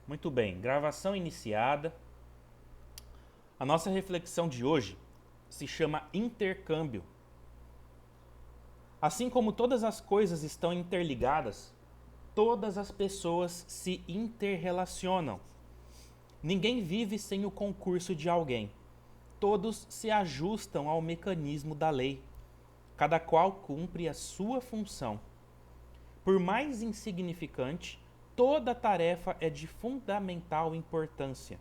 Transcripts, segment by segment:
Muito bem, gravação iniciada. A nossa reflexão de hoje se chama intercâmbio. Assim como todas as coisas estão interligadas, todas as pessoas se interrelacionam. Ninguém vive sem o concurso de alguém. Todos se ajustam ao mecanismo da lei. Cada qual cumpre a sua função. Por mais insignificante, toda tarefa é de fundamental importância.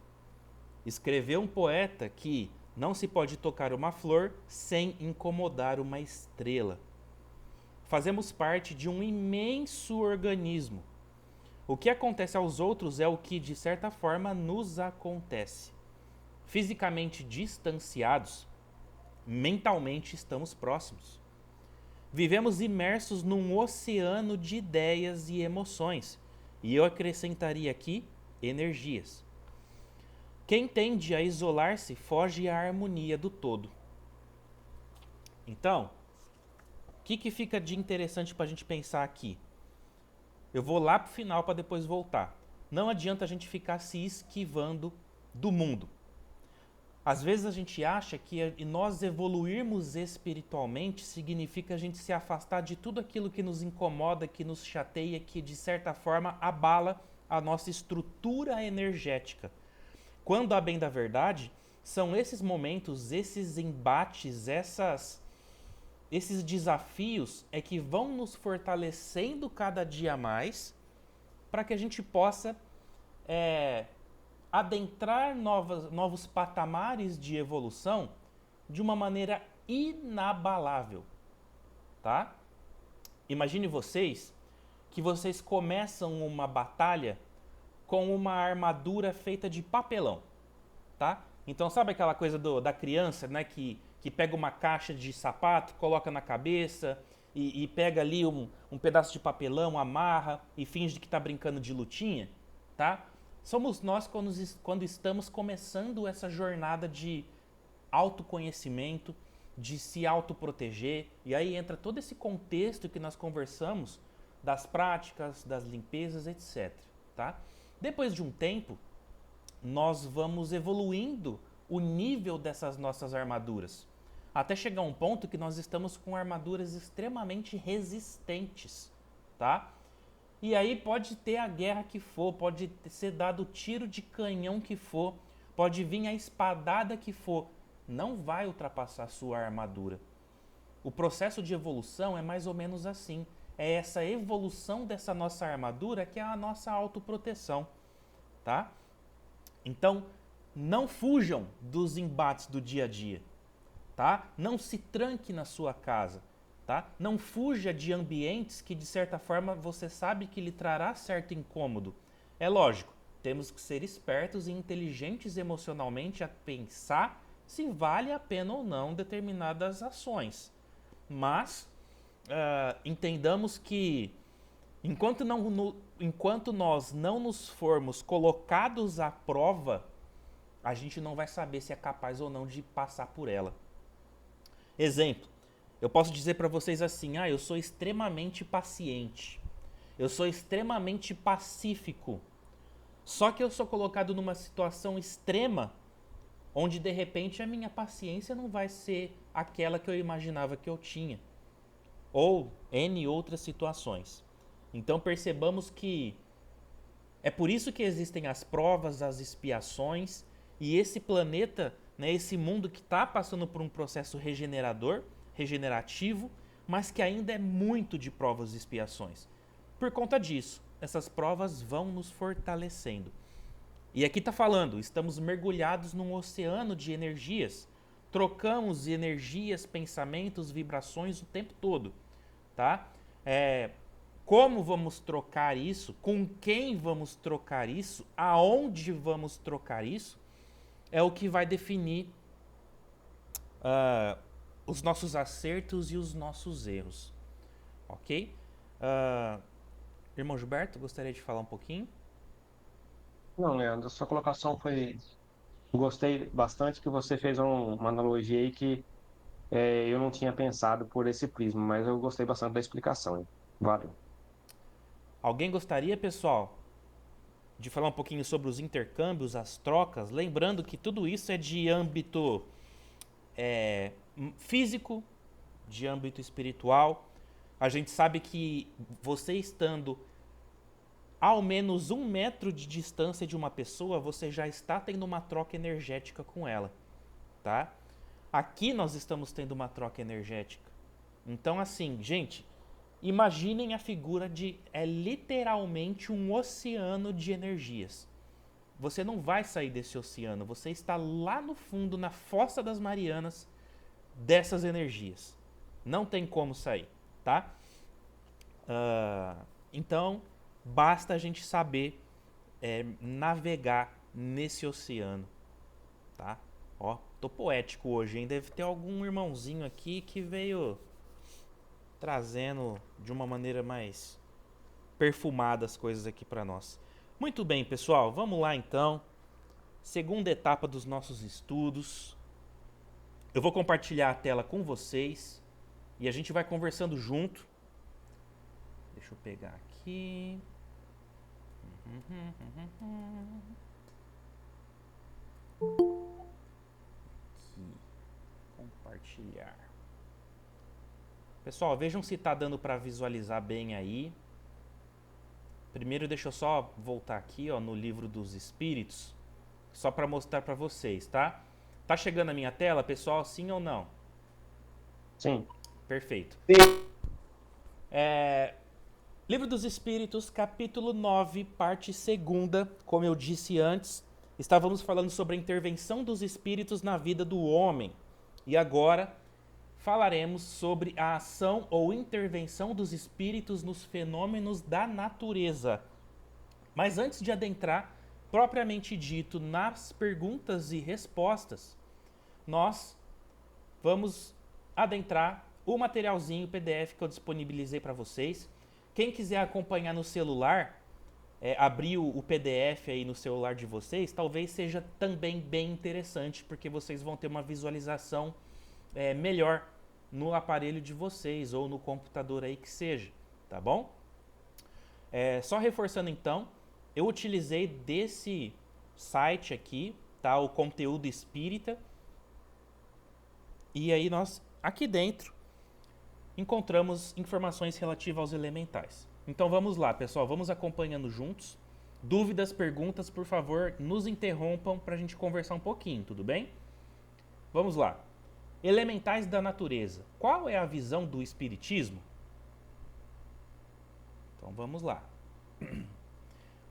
Escreveu um poeta que não se pode tocar uma flor sem incomodar uma estrela. Fazemos parte de um imenso organismo. O que acontece aos outros é o que, de certa forma, nos acontece. Fisicamente distanciados, mentalmente estamos próximos. Vivemos imersos num oceano de ideias e emoções, e eu acrescentaria aqui energias. Quem tende a isolar-se foge à harmonia do todo. Então, o que fica de interessante para a gente pensar aqui? Eu vou lá para o final para depois voltar. Não adianta a gente ficar se esquivando do mundo. Às vezes a gente acha que nós evoluirmos espiritualmente significa a gente se afastar de tudo aquilo que nos incomoda, que nos chateia, que de certa forma abala a nossa estrutura energética. Quando a bem da verdade, são esses momentos, esses embates, esses desafios é que vão nos fortalecendo cada dia mais para que a gente possa adentrar novos patamares de evolução de uma maneira inabalável, tá? Imagine que vocês começam uma batalha com uma armadura feita de papelão, tá? Então sabe aquela coisa da criança, né, que pega uma caixa de sapato, coloca na cabeça e pega ali um pedaço de papelão, amarra e finge que está brincando de lutinha, tá? Somos nós quando estamos começando essa jornada de autoconhecimento, de se autoproteger, e aí entra todo esse contexto que nós conversamos das práticas, das limpezas, etc. Tá? Depois de um tempo, nós vamos evoluindo o nível dessas nossas armaduras, até chegar a um ponto que nós estamos com armaduras extremamente resistentes, tá? E aí pode ter a guerra que for, pode ser dado o tiro de canhão que for, pode vir a espadada que for, não vai ultrapassar a sua armadura. O processo de evolução é mais ou menos assim. É essa evolução dessa nossa armadura que é a nossa autoproteção, tá? Então, não fujam dos embates do dia a dia, tá? Não se tranque na sua casa, tá? Não fuja de ambientes que de certa forma você sabe que lhe trará certo incômodo. É lógico, temos que ser espertos e inteligentes emocionalmente a pensar se vale a pena ou não determinadas ações. Mas entendamos que enquanto nós não nos formos colocados à prova, a gente não vai saber se é capaz ou não de passar por ela. Exemplo, eu posso dizer para vocês assim: eu sou extremamente paciente, eu sou extremamente pacífico. Só que eu sou colocado numa situação extrema onde de repente a minha paciência não vai ser aquela que eu imaginava que eu tinha, ou N outras situações. Então percebamos que é por isso que existem as provas, as expiações, e esse planeta, né, esse mundo que está passando por um processo regenerativo, mas que ainda é muito de provas e expiações. Por conta disso, essas provas vão nos fortalecendo. E aqui está falando, estamos mergulhados num oceano de energias. Trocamos energias, pensamentos, vibrações o tempo todo, tá? Como vamos trocar isso? Com quem vamos trocar isso? Aonde vamos trocar isso? É o que vai definir os nossos acertos e os nossos erros, ok? Irmão Gilberto, gostaria de falar um pouquinho? Não, Leandro, sua colocação foi. Gostei bastante que você fez uma analogia aí que eu não tinha pensado por esse prisma, mas eu gostei bastante da explicação. Hein? Valeu. Alguém gostaria, pessoal, de falar um pouquinho sobre os intercâmbios, as trocas, lembrando que tudo isso é de âmbito físico, de âmbito espiritual. A gente sabe que você estando ao menos 1 metro de distância de uma pessoa, você já está tendo uma troca energética com ela, tá? Aqui nós estamos tendo uma troca energética. Então, assim, gente, imaginem a figura de... é literalmente um oceano de energias. Você não vai sair desse oceano, você está lá no fundo, na fossa das Marianas, dessas energias. Não tem como sair, tá? Então, basta a gente saber navegar nesse oceano, tá? Ó, tô poético hoje, hein? Deve ter algum irmãozinho aqui que veio trazendo de uma maneira mais perfumada as coisas aqui para nós. Muito bem, pessoal, vamos lá então. Segunda etapa dos nossos estudos. Eu vou compartilhar a tela com vocês e a gente vai conversando junto. Deixa eu pegar aqui. Aqui. Compartilhar. Pessoal, vejam se está dando para visualizar bem aí. Primeiro, deixa eu só voltar aqui, ó, no livro dos Espíritos, só para mostrar para vocês, tá? Tá chegando a minha tela, pessoal, sim ou não? Sim. Perfeito. Sim. Livro dos Espíritos, capítulo 9, parte 2ª. Como eu disse antes, estávamos falando sobre a intervenção dos espíritos na vida do homem. E agora falaremos sobre a ação ou intervenção dos espíritos nos fenômenos da natureza. Mas antes de adentrar, propriamente dito, nas perguntas e respostas, nós vamos adentrar o materialzinho PDF que eu disponibilizei para vocês. Quem quiser acompanhar no celular, abrir o PDF aí no celular de vocês, talvez seja também bem interessante, porque vocês vão ter uma visualização melhor no aparelho de vocês ou no computador aí que seja, tá bom? Só reforçando então, eu utilizei desse site aqui, tá? O Conteúdo Espírita. E aí nós, aqui dentro, encontramos informações relativas aos elementais. Então vamos lá, pessoal, vamos acompanhando juntos. Dúvidas, perguntas, por favor, nos interrompam para a gente conversar um pouquinho, tudo bem? Vamos lá. Elementais da natureza. Qual é a visão do Espiritismo? Então vamos lá.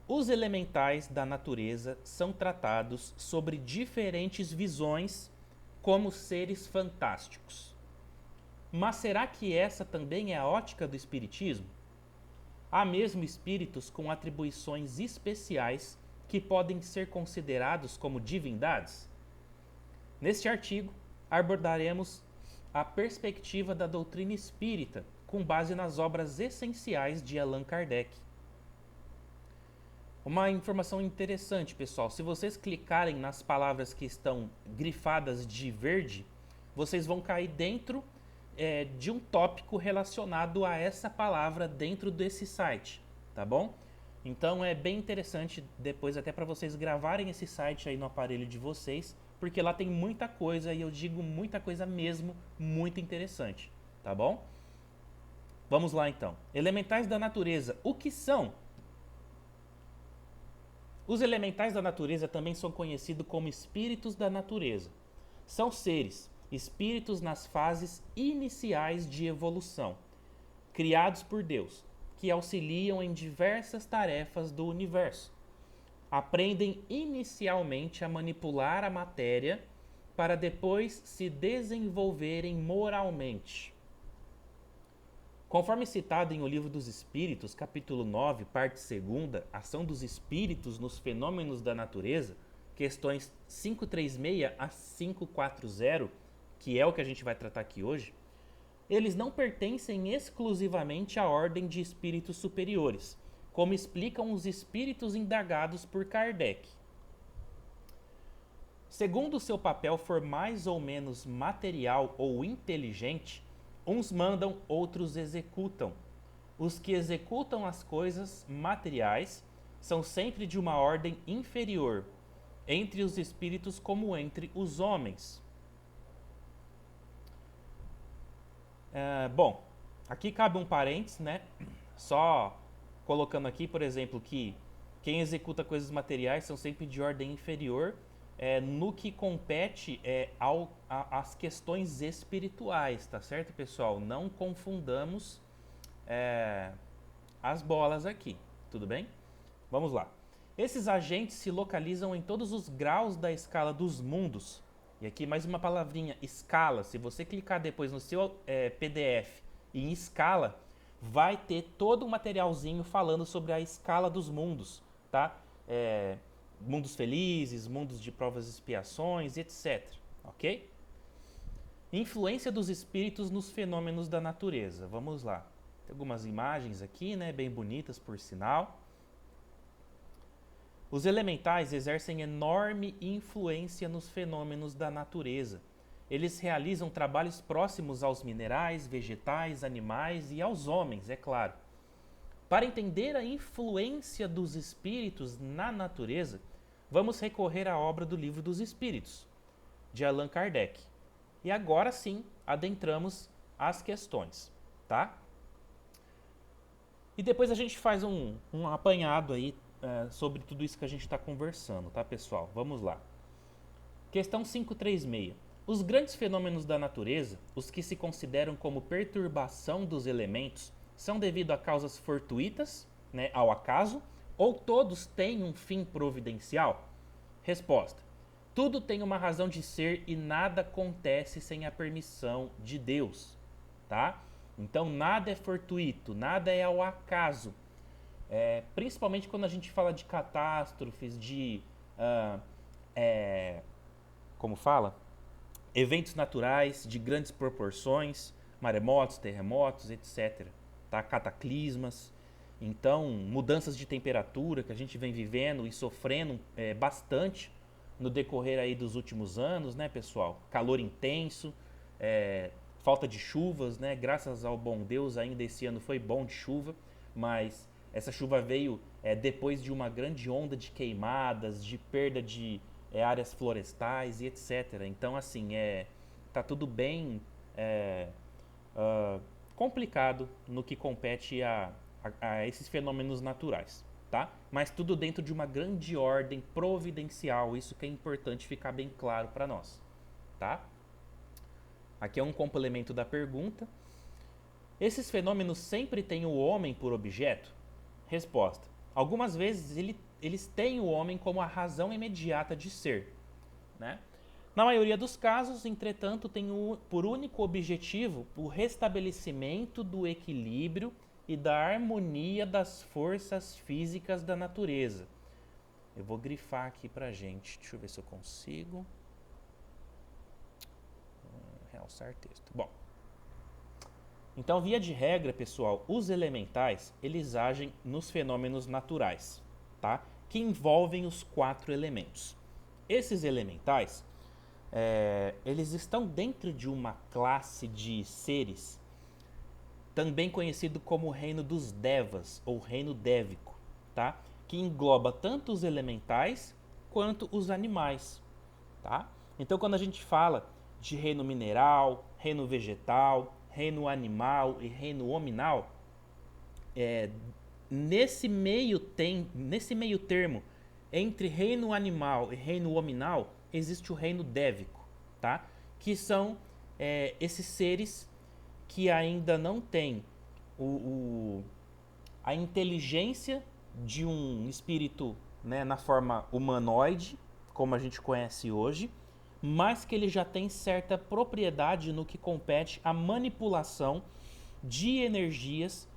Os elementais da natureza são tratados sobre diferentes visões como seres fantásticos. Mas será que essa também é a ótica do Espiritismo? Há mesmo espíritos com atribuições especiais que podem ser considerados como divindades? Neste artigo, abordaremos a perspectiva da doutrina espírita com base nas obras essenciais de Allan Kardec. Uma informação interessante, pessoal, se vocês clicarem nas palavras que estão grifadas de verde, vocês vão cair dentro de um tópico relacionado a essa palavra dentro desse site, tá bom? Então é bem interessante depois até para vocês gravarem esse site aí no aparelho de vocês, porque lá tem muita coisa, e eu digo muita coisa mesmo, muito interessante, tá bom? Vamos lá então. Elementais da natureza, o que são? Os elementais da natureza também são conhecidos como espíritos da natureza. São seres, espíritos nas fases iniciais de evolução, criados por Deus, que auxiliam em diversas tarefas do universo. Aprendem inicialmente a manipular a matéria para depois se desenvolverem moralmente. Conforme citado em O Livro dos Espíritos, capítulo 9, parte 2ª, Ação dos Espíritos nos Fenômenos da Natureza, questões 536 a 540, que é o que a gente vai tratar aqui hoje, eles não pertencem exclusivamente à ordem de espíritos superiores, como explicam os espíritos indagados por Kardec. Segundo seu papel for mais ou menos material ou inteligente, uns mandam, outros executam. Os que executam as coisas materiais são sempre de uma ordem inferior, entre os espíritos como entre os homens. Bom, aqui cabe um parênteses, né? Só colocando aqui, por exemplo, que quem executa coisas materiais são sempre de ordem inferior no que compete às questões espirituais, tá certo, pessoal? Não confundamos as bolas aqui, tudo bem? Vamos lá. Esses agentes se localizam em todos os graus da escala dos mundos. E aqui mais uma palavrinha, escala. Se você clicar depois no seu PDF em escala, vai ter todo um materialzinho falando sobre a escala dos mundos, tá? Mundos felizes, mundos de provas e expiações, etc. Ok? Influência dos espíritos nos fenômenos da natureza. Vamos lá. Tem algumas imagens aqui, né? Bem bonitas, por sinal. Os elementais exercem enorme influência nos fenômenos da natureza. Eles realizam trabalhos próximos aos minerais, vegetais, animais e aos homens, é claro. Para entender a influência dos espíritos na natureza, vamos recorrer à obra do Livro dos Espíritos, de Allan Kardec. E agora sim, adentramos as questões, tá? E depois a gente faz um apanhado aí sobre tudo isso que a gente está conversando, tá, pessoal? Vamos lá. Questão 536. Os grandes fenômenos da natureza, os que se consideram como perturbação dos elementos, são devido a causas fortuitas, né, ao acaso, ou todos têm um fim providencial? Resposta. Tudo tem uma razão de ser e nada acontece sem a permissão de Deus, tá? Então nada é fortuito, nada é ao acaso. Principalmente quando a gente fala de catástrofes, de como fala? Eventos naturais de grandes proporções, maremotos, terremotos, etc. Tá? Cataclismas. Então, mudanças de temperatura que a gente vem vivendo e sofrendo bastante no decorrer aí dos últimos anos, né, pessoal? Calor intenso, falta de chuvas, né? Graças ao bom Deus, ainda esse ano foi bom de chuva, mas essa chuva veio depois de uma grande onda de queimadas, de perda de áreas florestais e etc. Então, assim, tá tudo bem complicado no que compete a esses fenômenos naturais, tá? Mas tudo dentro de uma grande ordem providencial, isso que é importante ficar bem claro para nós, tá? Aqui é um complemento da pergunta. Esses fenômenos sempre têm o homem por objeto? Resposta. Algumas vezes eles têm o homem como a razão imediata de ser, né? Na maioria dos casos, entretanto, tem por único objetivo o restabelecimento do equilíbrio e da harmonia das forças físicas da natureza. Eu vou grifar aqui pra gente. Deixa eu ver se eu consigo. Realçar texto. Bom. Então, via de regra, pessoal, os elementais, eles agem nos fenômenos naturais, tá? Que envolvem os 4 elementos. Esses elementais, eles estão dentro de uma classe de seres, também conhecido como o reino dos Devas, ou reino dévico, tá? Que engloba tanto os elementais quanto os animais, tá? Então, quando a gente fala de reino mineral, reino vegetal, reino animal e reino hominal, nesse meio termo entre reino animal e reino hominal existe o reino dévico, tá? Que são esses seres que ainda não têm a inteligência de um espírito, né, na forma humanoide, como a gente conhece hoje, mas que ele já tem certa propriedade no que compete à manipulação de energias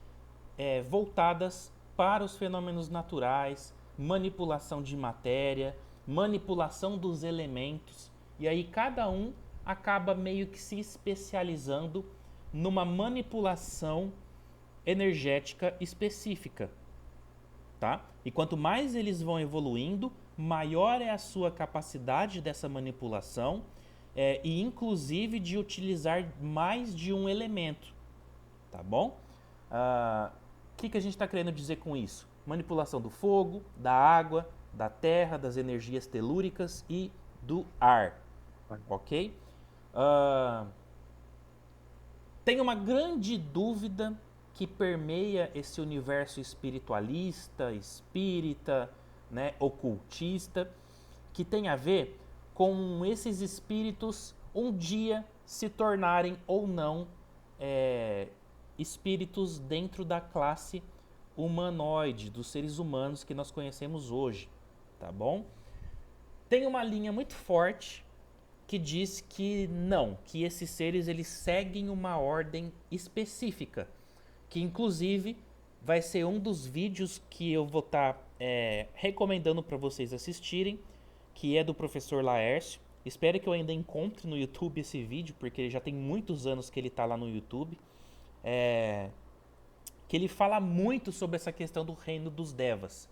voltadas para os fenômenos naturais, manipulação de matéria, manipulação dos elementos, e aí cada um acaba meio que se especializando numa manipulação energética específica, tá? E quanto mais eles vão evoluindo, maior é a sua capacidade dessa manipulação e inclusive de utilizar mais de um elemento, tá bom? que a gente está querendo dizer com isso? Manipulação do fogo, da água, da terra, das energias telúricas e do ar, ok? Ah, tem uma grande dúvida que permeia esse universo espiritualista, espírita, né, ocultista, que tem a ver com esses espíritos um dia se tornarem ou não espíritos dentro da classe humanoide, dos seres humanos que nós conhecemos hoje, tá bom? Tem uma linha muito forte que diz que não, que esses seres eles seguem uma ordem específica, que inclusive vai ser um dos vídeos que eu vou estar recomendando para vocês assistirem, que é do professor Laércio. Espero que eu ainda encontre no YouTube esse vídeo, porque já tem muitos anos que ele está lá no YouTube. Que ele fala muito sobre essa questão do reino dos Devas,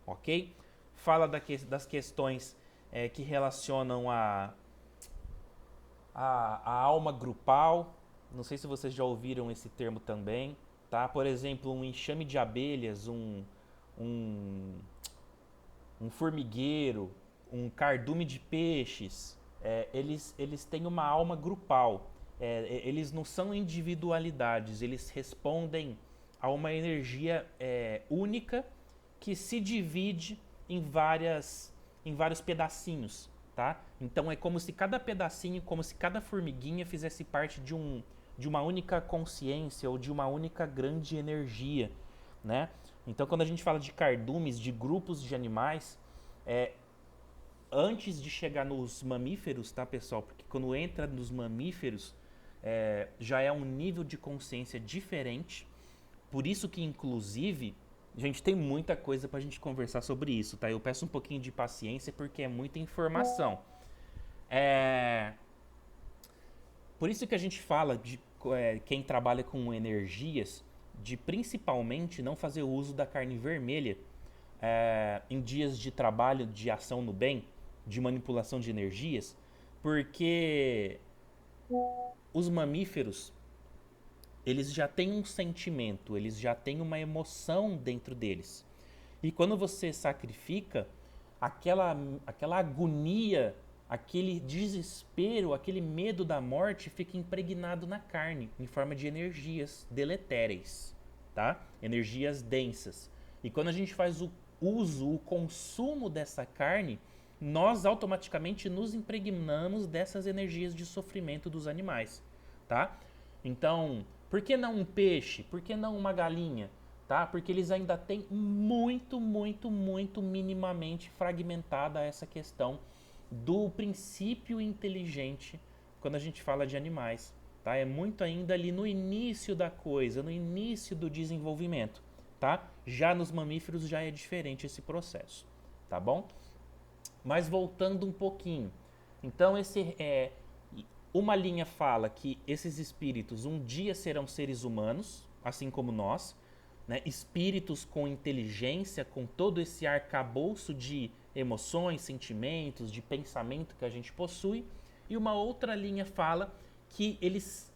ok? Fala das questões que relacionam a alma grupal. Não sei se vocês já ouviram esse termo também, tá? Por exemplo, um enxame de abelhas, um, um formigueiro, um cardume de peixes, eles têm uma alma grupal. Eles não são individualidades, eles respondem a uma energia única que se divide em vários pedacinhos, tá? Então é como se cada pedacinho, como se cada formiguinha fizesse parte de uma única consciência ou de uma única grande energia, né? Então quando a gente fala de cardumes, de grupos de animais, antes de chegar nos mamíferos, tá, pessoal? Porque quando entra nos mamíferos, já é um nível de consciência diferente. Por isso que, inclusive, a gente tem muita coisa pra gente conversar sobre isso, tá? Eu peço um pouquinho de paciência porque é muita informação. Por isso que a gente fala de quem trabalha com energias, de principalmente não fazer uso da carne vermelha em dias de trabalho, de ação no bem, de manipulação de energias, porque os mamíferos, eles já têm um sentimento, eles já têm uma emoção dentro deles. E quando você sacrifica, aquela agonia, aquele desespero, aquele medo da morte fica impregnado na carne, em forma de energias deletéreas, tá? Energias densas. E quando a gente faz o uso, o consumo dessa carne, nós automaticamente nos impregnamos dessas energias de sofrimento dos animais, tá? Então, por que não um peixe? Por que não uma galinha? Tá? Porque eles ainda têm muito, muito, muito minimamente fragmentada essa questão do princípio inteligente quando a gente fala de animais, tá? É muito ainda ali no início da coisa, no início do desenvolvimento, tá? Já nos mamíferos já é diferente esse processo, tá bom? Mas voltando um pouquinho, então uma linha fala que esses espíritos um dia serão seres humanos, assim como nós, né? Espíritos com inteligência, com todo esse arcabouço de emoções, sentimentos, de pensamento que a gente possui. E uma outra linha fala que eles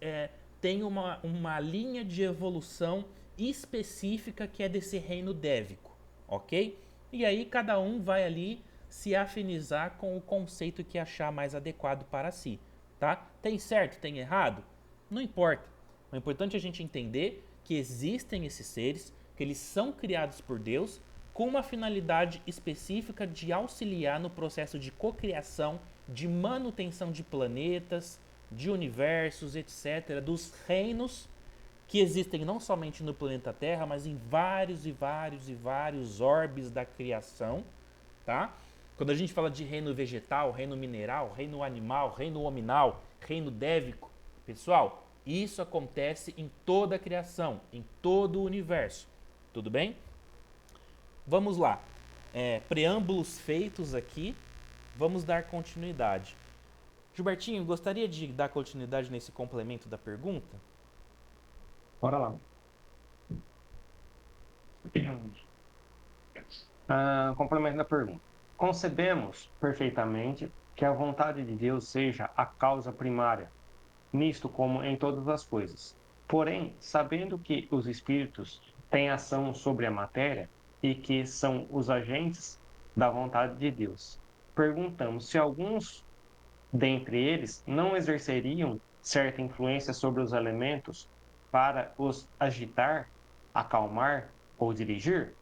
têm uma linha de evolução específica que é desse reino dévico, ok? E aí cada um vai ali se afinizar com o conceito que achar mais adequado para si, tá? Tem certo, tem errado? Não importa. O importante é a gente entender que existem esses seres, que eles são criados por Deus com uma finalidade específica de auxiliar no processo de cocriação, de manutenção de planetas, de universos, etc., dos reinos que existem não somente no planeta Terra, mas em vários e vários e vários orbes da criação, tá? Quando a gente fala de reino vegetal, reino mineral, reino animal, reino hominal, reino dévico, pessoal, isso acontece em toda a criação, em todo o universo. Tudo bem? Vamos lá. Preâmbulos feitos aqui, vamos dar continuidade. Gilbertinho, gostaria de dar continuidade nesse complemento da pergunta? Bora lá. Complemento da pergunta. Concebemos perfeitamente que a vontade de Deus seja a causa primária, nisto como em todas as coisas. Porém, sabendo que os espíritos têm ação sobre a matéria e que são os agentes da vontade de Deus. Perguntamos se alguns dentre eles não exerceriam certa influência sobre os elementos para os agitar, acalmar ou dirigir?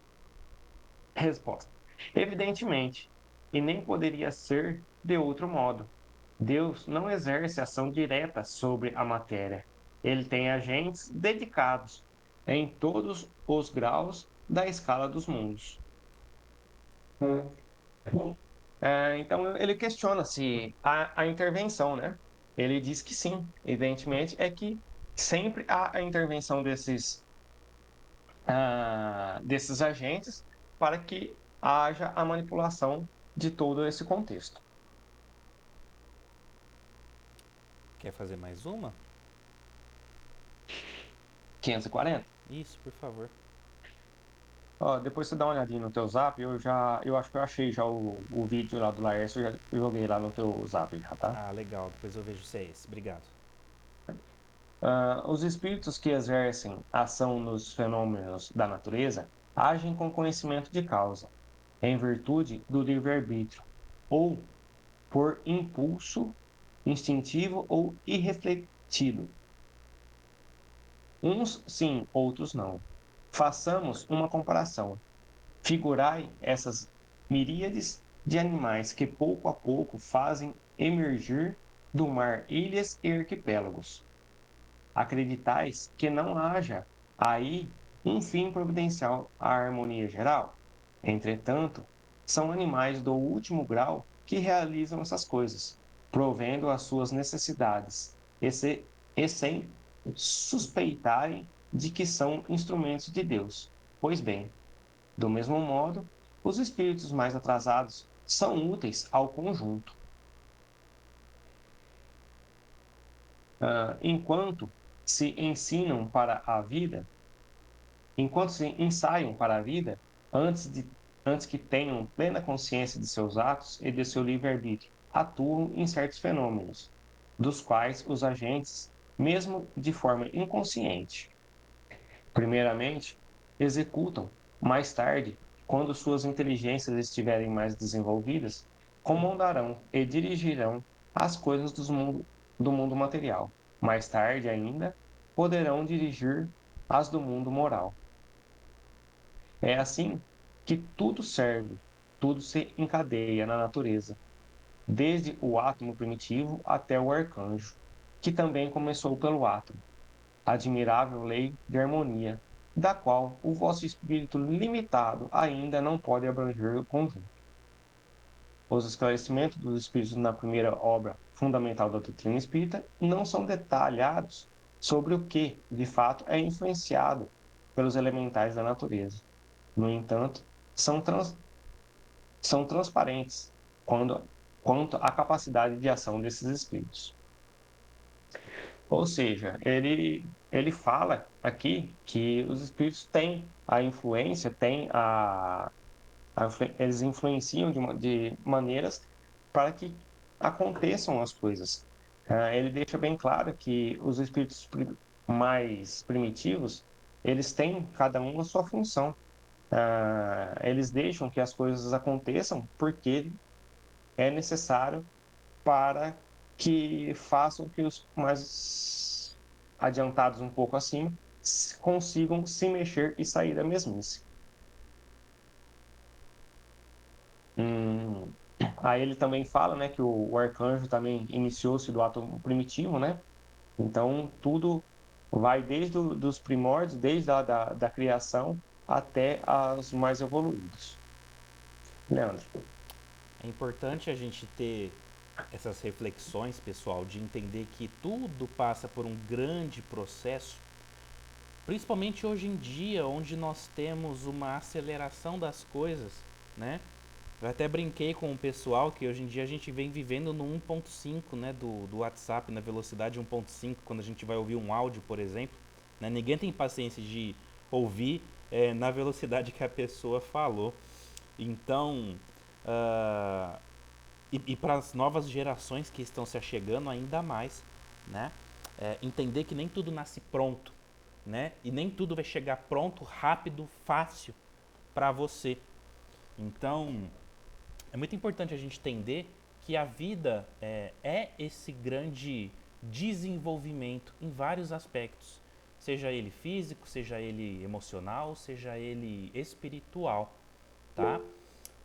Resposta: evidentemente, e nem poderia ser de outro modo. Deus não exerce ação direta sobre a matéria. Ele tem agentes dedicados em todos os graus da escala dos mundos. Então, ele questiona se a intervenção, né? Ele diz que sim, evidentemente, é que sempre há a intervenção desses agentes para que haja a manipulação de todo esse contexto. Quer fazer mais uma? 540. Isso, por favor. Ó, depois você dá uma olhadinha no teu zap, eu acho que eu achei já o vídeo lá do Laércio, eu já joguei lá no teu zap já, tá? Ah, legal. Depois eu vejo se é esse. Obrigado. Os espíritos que exercem ação nos fenômenos da natureza agem com conhecimento de causa, em virtude do livre-arbítrio, ou por impulso instintivo ou irrefletido. Uns sim, outros não. Façamos uma comparação. Figurai essas miríades de animais que pouco a pouco fazem emergir do mar ilhas e arquipélagos. Acreditais que não haja aí um fim providencial à harmonia geral? Entretanto, são animais do último grau que realizam essas coisas, provendo as suas necessidades, e sem suspeitarem de que são instrumentos de Deus. Pois bem, do mesmo modo, os espíritos mais atrasados são úteis ao conjunto. Enquanto se ensinam para a vida, enquanto se ensaiam para a vida, antes que tenham plena consciência de seus atos e de seu livre-arbítrio, atuam em certos fenômenos, dos quais os agentes, mesmo de forma inconsciente, primeiramente, executam, mais tarde, quando suas inteligências estiverem mais desenvolvidas, comandarão e dirigirão as coisas do mundo material. Mais tarde ainda, poderão dirigir as do mundo moral. É assim que tudo serve, tudo se encadeia na natureza, desde o átomo primitivo até o arcanjo, que também começou pelo átomo, admirável lei de harmonia, da qual o vosso espírito limitado ainda não pode abranger o conjunto. Os esclarecimentos dos espíritos na primeira obra fundamental da doutrina espírita não são detalhados sobre o que, de fato, é influenciado pelos elementais da natureza. No entanto, são, são transparentes quanto à capacidade de ação desses espíritos. Ou seja, ele fala aqui que os espíritos têm a influência, eles influenciam de maneiras para que aconteçam as coisas. Ele deixa bem claro que os espíritos mais primitivos, eles têm cada um a sua função. Eles deixam que as coisas aconteçam porque é necessário para que façam que os mais adiantados um pouco acima consigam se mexer e sair da mesmice. Hum, Aí ele também fala, né, que o arcanjo também iniciou-se do átomo primitivo, né? Então tudo vai desde dos primórdios, desde da criação até as mais evoluídos. Leandro. É importante a gente ter essas reflexões, pessoal, de entender que tudo passa por um grande processo, principalmente hoje em dia, onde nós temos uma aceleração das coisas, né? Eu até brinquei com o pessoal que hoje em dia a gente vem vivendo no 1.5, né, do WhatsApp, na velocidade 1.5, quando a gente vai ouvir um áudio, por exemplo. Né? Ninguém tem paciência de ouvir na velocidade que a pessoa falou. Então, uh, e para as novas gerações que estão se achegando ainda mais, né? Entender que nem tudo nasce pronto, né? E nem tudo vai chegar pronto, rápido, fácil para você. Então, é muito importante a gente entender que a vida é esse grande desenvolvimento em vários aspectos, seja ele físico, seja ele emocional, seja ele espiritual, tá?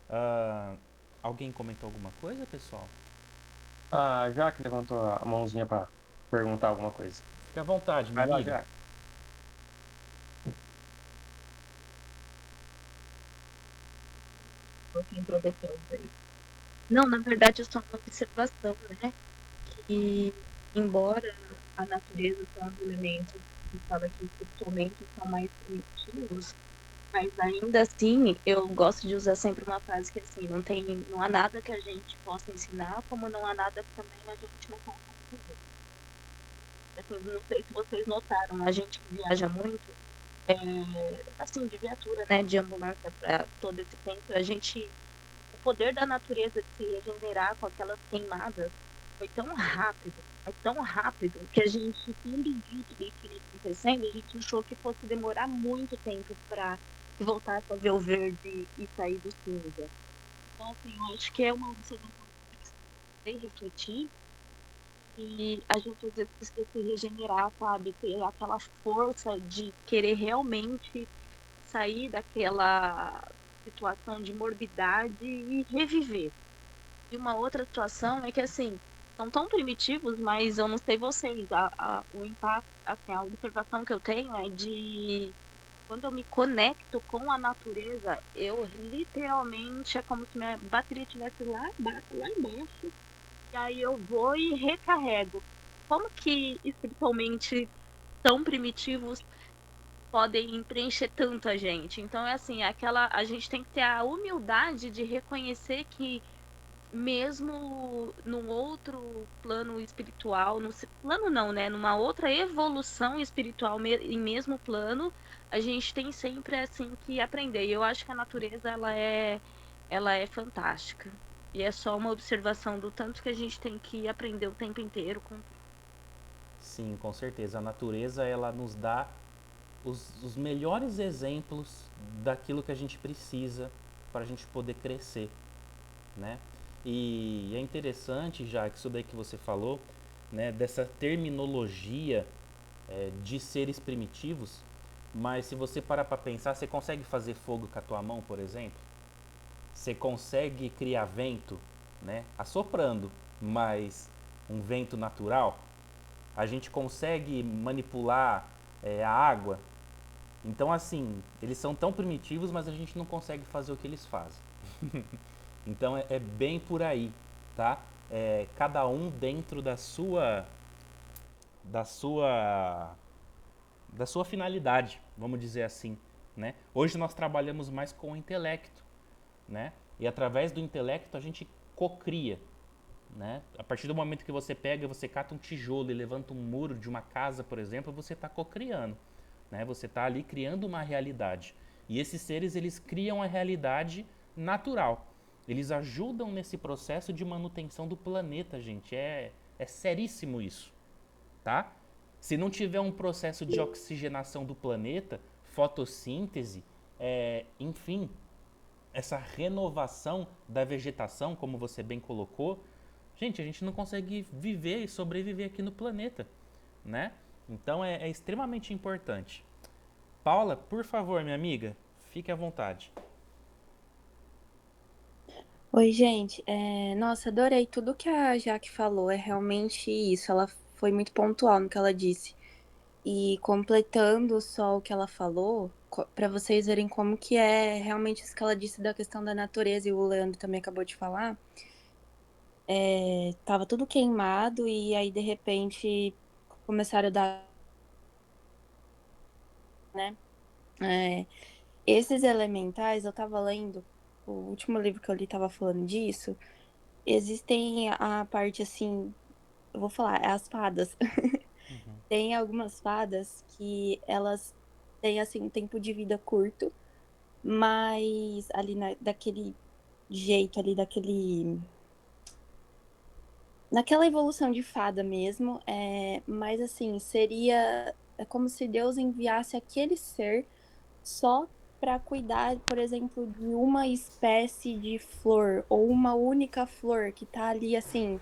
Ah, alguém comentou alguma coisa, pessoal? A Jaque levantou a mãozinha para perguntar alguma coisa. Fique à vontade, minha Vai lá, amiga. Jaque. Pouquinho introdução aí. Não, na verdade, é só uma observação, né? Que, embora a natureza são os elementos que fala que pessoalmente são mais primitivos, mas ainda assim, eu gosto de usar sempre uma frase que assim, não há nada que a gente possa ensinar, como não há nada que também a gente não possa fazer. Assim, não sei se vocês notaram, a gente que viaja muito, assim, de viatura, né, de ambulância para todo esse tempo, o poder da natureza de se regenerar com aquelas queimadas foi tão rápido, que a gente, quando viu tudo isso acontecendo, a gente achou que fosse demorar muito tempo para voltar a ver o verde e sair do cinza. Então, assim, eu acho que é uma observação que precisa refletir e a gente às vezes precisa se regenerar, sabe? Ter aquela força de querer realmente sair daquela situação de morbidade e reviver. E uma outra situação é que, assim, são tão primitivos, mas eu não sei vocês, o impacto, assim, a observação que eu tenho é de quando eu me conecto com a natureza, eu literalmente é como se minha bateria estivesse lá embaixo, e aí eu vou e recarrego. Como que espiritualmente tão primitivos podem preencher tanto a gente? Então é assim, a gente tem que ter a humildade de reconhecer que mesmo num outro plano espiritual, no plano não, né? Numa outra evolução espiritual em mesmo plano, a gente tem sempre assim que aprender. E eu acho que a natureza ela é fantástica. E é só uma observação do tanto que a gente tem que aprender o tempo inteiro com. Sim, com certeza. A natureza ela nos dá os melhores exemplos daquilo que a gente precisa para a gente poder crescer, né? E é interessante, já que isso daí que você falou, né, dessa terminologia de seres primitivos, mas se você parar para pensar, você consegue fazer fogo com a tua mão, por exemplo? Você consegue criar vento, né, assoprando, mas um vento natural? A gente consegue manipular a água. Então, assim, eles são tão primitivos, mas a gente não consegue fazer o que eles fazem. Então, é bem por aí, tá? Cada um dentro da sua, da sua finalidade, vamos dizer assim, né? Hoje nós trabalhamos mais com o intelecto, né? E através do intelecto a gente cocria, né? A partir do momento que você pega, você cata um tijolo e levanta um muro de uma casa, por exemplo, você está cocriando, né? Você está ali criando uma realidade. E esses seres eles criam a realidade natural. Eles ajudam nesse processo de manutenção do planeta, gente. É seríssimo isso, tá? Se não tiver um processo de oxigenação do planeta, fotossíntese, enfim, essa renovação da vegetação, como você bem colocou, gente, a gente não consegue viver e sobreviver aqui no planeta, né? Então é extremamente importante. Paula, por favor, minha amiga, fique à vontade. Oi, gente. Nossa, adorei tudo que a Jaque falou. É realmente isso. Ela foi muito pontual no que ela disse. E completando só o que ela falou, para vocês verem como que é realmente isso que ela disse da questão da natureza, e o Leandro também acabou de falar. Tava tudo queimado e aí, de repente, começaram a dar, né? É, esses elementais, eu tava lendo, o último livro que eu li tava falando disso. Existem a parte assim, eu vou falar, é as fadas. Tem algumas fadas que elas têm assim um tempo de vida curto, mas ali daquele jeito ali, naquela evolução de fada mesmo, mas assim, seria. é como se Deus enviasse aquele ser só para cuidar, por exemplo, de uma espécie de flor ou uma única flor que tá ali assim,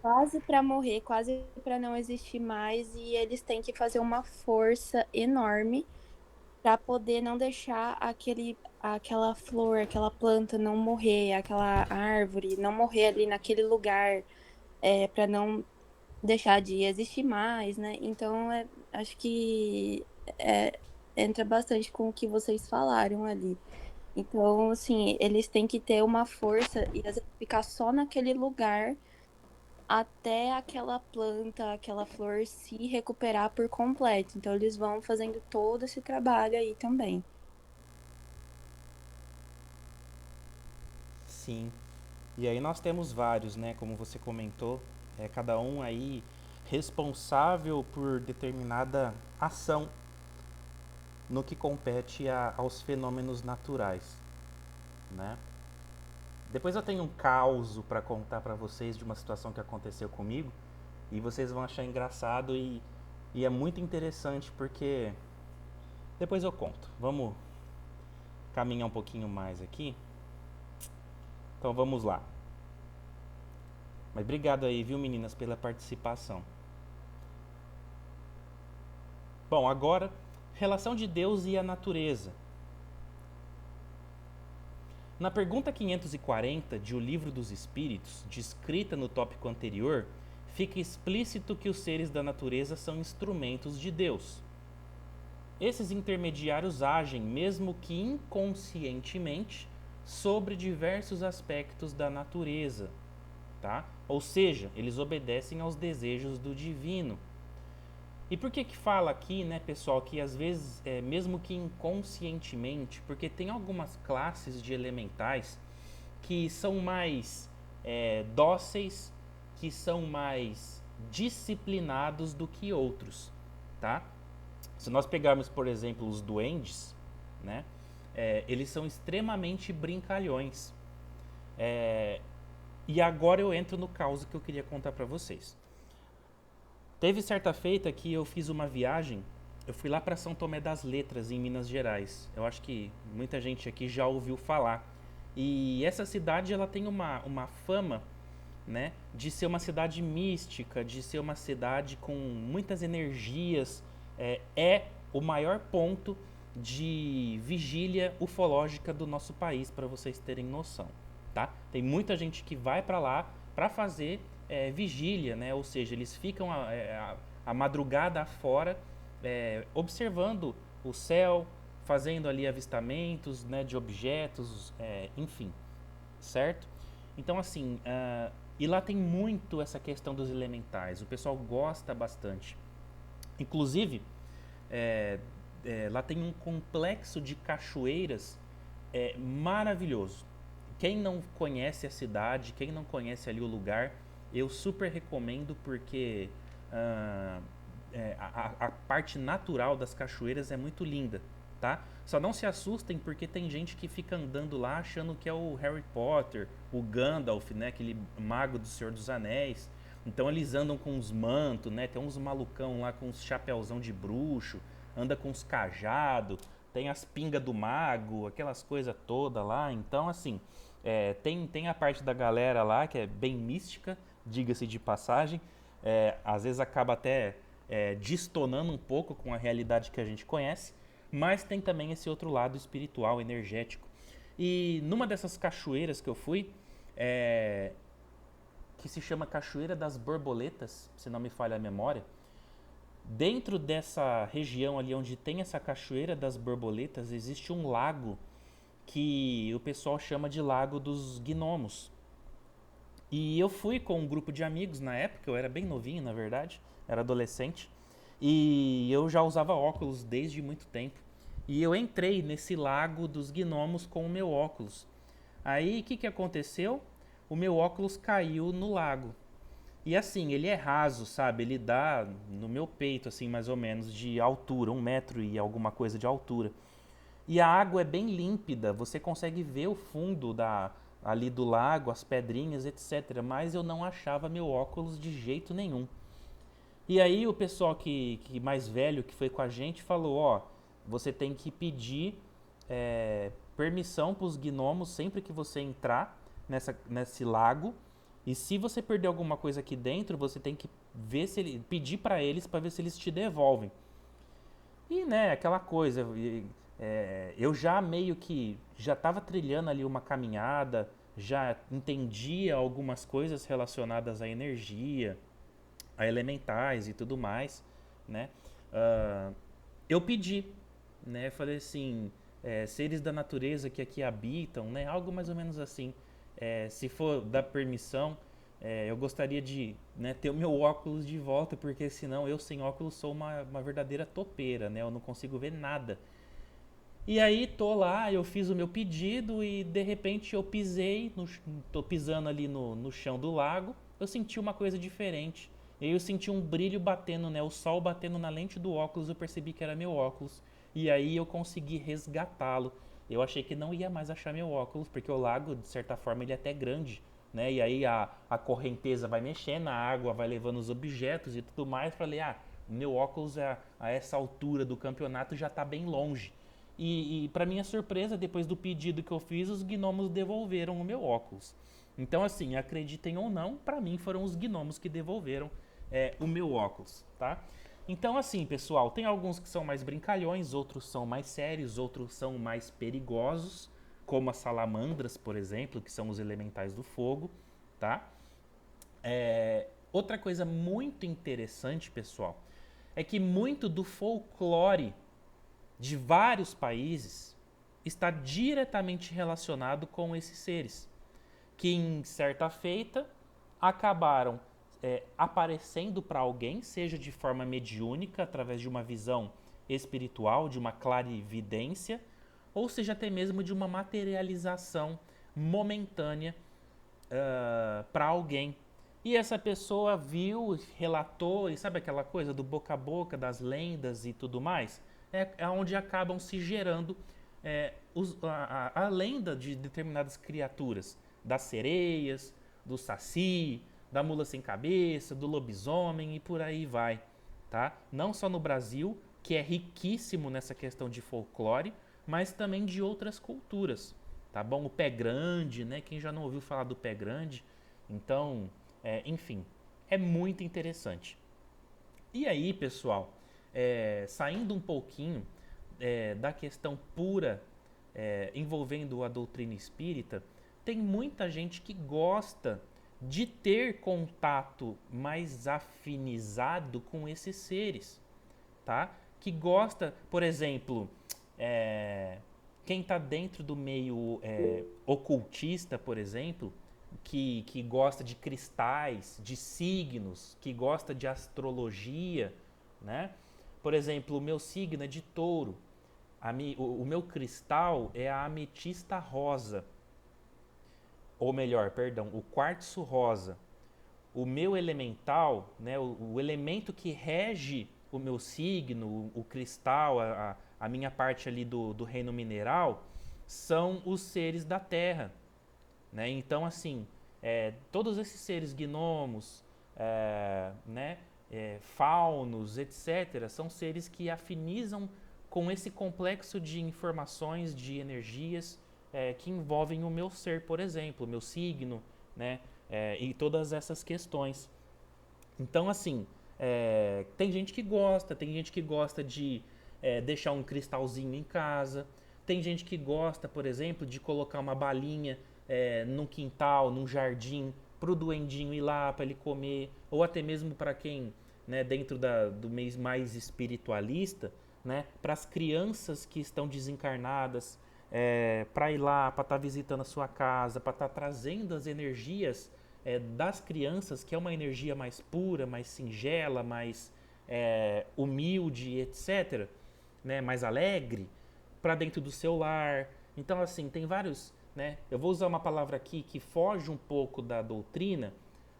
quase para morrer, quase para não existir mais, e eles têm que fazer uma força enorme para poder não deixar aquela flor, aquela planta não morrer, aquela árvore não morrer ali naquele lugar, para não deixar de existir mais, né? Então, acho que é, entra bastante com o que vocês falaram ali. Então, assim, eles têm que ter uma força e às vezes ficar só naquele lugar até aquela planta, aquela flor se recuperar por completo. Então, eles vão fazendo todo esse trabalho aí também. Sim. E aí nós temos vários, né? Como você comentou, cada um aí responsável por determinada ação no que compete aos fenômenos naturais, né? Depois eu tenho um caos para contar para vocês de uma situação que aconteceu comigo e vocês vão achar engraçado e é muito interessante porque depois eu conto. Vamos caminhar um pouquinho mais aqui. Então vamos lá. Mas obrigado aí, viu, meninas, pela participação. Bom, agora, relação de Deus e a natureza. Na pergunta 540 de O Livro dos Espíritos, descrita no tópico anterior, fica explícito que os seres da natureza são instrumentos de Deus. Esses intermediários agem, mesmo que inconscientemente, sobre diversos aspectos da natureza, tá? Ou seja, eles obedecem aos desejos do divino. E por que fala aqui, né, pessoal, que às vezes, mesmo que inconscientemente, porque tem algumas classes de elementais que são mais dóceis, que são mais disciplinados do que outros, tá? Se nós pegarmos, por exemplo, os duendes, né, eles são extremamente brincalhões. E agora eu entro no caos que eu queria contar para vocês. Teve certa feita que eu fiz uma viagem, eu fui lá para São Tomé das Letras, em Minas Gerais. Eu acho que muita gente aqui já ouviu falar. E essa cidade ela tem uma fama, né, de ser uma cidade mística, de ser uma cidade com muitas energias. É o maior ponto de vigília ufológica do nosso país, para vocês terem noção, tá? Tem muita gente que vai para lá para fazer vigília, né? Ou seja, eles ficam a madrugada afora, observando o céu, fazendo ali avistamentos, né, de objetos, enfim, certo? Então, assim, e lá tem muito essa questão dos elementais, o pessoal gosta bastante. Inclusive, lá tem um complexo de cachoeiras maravilhoso. Quem não conhece a cidade, quem não conhece ali o lugar, eu super recomendo porque a parte natural das cachoeiras é muito linda, tá? Só não se assustem porque tem gente que fica andando lá achando que é o Harry Potter, o Gandalf, né? Aquele mago do Senhor dos Anéis. Então eles andam com uns mantos, né? Tem uns malucão lá com uns chapéuzão de bruxo, anda com uns cajado, tem as pingas do mago, aquelas coisas todas lá. Então, assim, tem a parte da galera lá que é bem mística, diga-se de passagem. Às vezes acaba até distonando um pouco com a realidade que a gente conhece, mas tem também esse outro lado espiritual, energético. E numa dessas cachoeiras que eu fui, que se chama Cachoeira das Borboletas, se não me falha a memória, dentro dessa região ali onde tem essa Cachoeira das Borboletas, existe um lago que o pessoal chama de Lago dos Gnomos. E eu fui com um grupo de amigos na época, eu era bem novinho, na verdade, era adolescente, e eu já usava óculos desde muito tempo. E eu entrei nesse Lago dos Gnomos com o meu óculos. Aí, o que aconteceu? O meu óculos caiu no lago. E assim, ele é raso, sabe? Ele dá no meu peito, assim, mais ou menos, de altura, 1 metro e alguma coisa de altura. E a água é bem límpida, você consegue ver o fundo ali do lago, as pedrinhas, etc. Mas eu não achava meu óculos de jeito nenhum. E aí o pessoal que mais velho que foi com a gente falou, ó, você tem que pedir permissão para os gnomos sempre que você entrar nesse lago. E se você perder alguma coisa aqui dentro, você tem que ver se pedir para eles para ver se eles te devolvem. E, né, aquela coisa, eu já meio que já estava trilhando ali uma caminhada, já entendia algumas coisas relacionadas à energia, a elementais e tudo mais, né? Ah, eu pedi, né? Falei assim, seres da natureza que aqui habitam, né? Algo mais ou menos assim. Se for dar permissão, eu gostaria de, né, ter o meu óculos de volta, porque senão eu sem óculos sou uma verdadeira topeira, né? Eu não consigo ver nada. E aí tô lá, eu fiz o meu pedido e de repente eu pisei, tô pisando ali no chão do lago, eu senti uma coisa diferente. E aí eu senti um brilho batendo, né? O sol batendo na lente do óculos, eu percebi que era meu óculos. E aí eu consegui resgatá-lo. Eu achei que não ia mais achar meu óculos, porque o lago, de certa forma, ele é até grande, né? E aí a correnteza vai mexendo, a água vai levando os objetos e tudo mais. Falei, meu óculos a essa altura do campeonato já tá bem longe. E para minha surpresa, depois do pedido que eu fiz, os gnomos devolveram o meu óculos. Então, assim, acreditem ou não, para mim foram os gnomos que devolveram o meu óculos, tá? Então, assim, pessoal, tem alguns que são mais brincalhões, outros são mais sérios, outros são mais perigosos, como as salamandras, por exemplo, que são os elementais do fogo, tá? Outra coisa muito interessante, pessoal, é que muito do folclore de vários países está diretamente relacionado com esses seres, que em certa feita acabaram aparecendo para alguém, seja de forma mediúnica, através de uma visão espiritual, de uma clarividência, ou seja até mesmo de uma materialização momentânea para alguém. E essa pessoa viu, relatou, e sabe aquela coisa do boca a boca, das lendas e tudo mais? É onde acabam se gerando a lenda de determinadas criaturas, das sereias, do saci, da mula sem cabeça, do lobisomem e por aí vai, tá? Não só no Brasil, que é riquíssimo nessa questão de folclore, mas também de outras culturas, tá bom? O pé grande, né? Quem já não ouviu falar do pé grande? Então, enfim, é muito interessante. E aí, pessoal, saindo um pouquinho da questão pura envolvendo a doutrina espírita, tem muita gente que gosta de ter contato mais afinizado com esses seres, tá? Que gosta, por exemplo, quem está dentro do meio ocultista, por exemplo, que gosta de cristais, de signos, que gosta de astrologia, né? Por exemplo, o meu signo é de touro, o meu cristal é a ametista rosa, ou melhor, perdão, o quartzo rosa. O meu elemental, né, o elemento que rege o meu signo, o cristal, a minha parte ali do reino mineral, são os seres da terra, né? Então, assim, todos esses seres gnomos, né, faunos, etc., são seres que afinizam com esse complexo de informações, de energias que envolvem o meu ser, por exemplo, o meu signo, né, e todas essas questões. Então, assim, tem gente que gosta de deixar um cristalzinho em casa, tem gente que gosta, por exemplo, de colocar uma balinha num quintal, num jardim, para o duendinho ir lá, para ele comer, ou até mesmo para quem, né, dentro do meio mais espiritualista, né, para as crianças que estão desencarnadas, para ir lá, para estar visitando a sua casa, para estar trazendo as energias das crianças, que é uma energia mais pura, mais singela, mais humilde, etc., né, mais alegre, para dentro do seu lar. Então, assim, tem vários, né? Eu vou usar uma palavra aqui que foge um pouco da doutrina,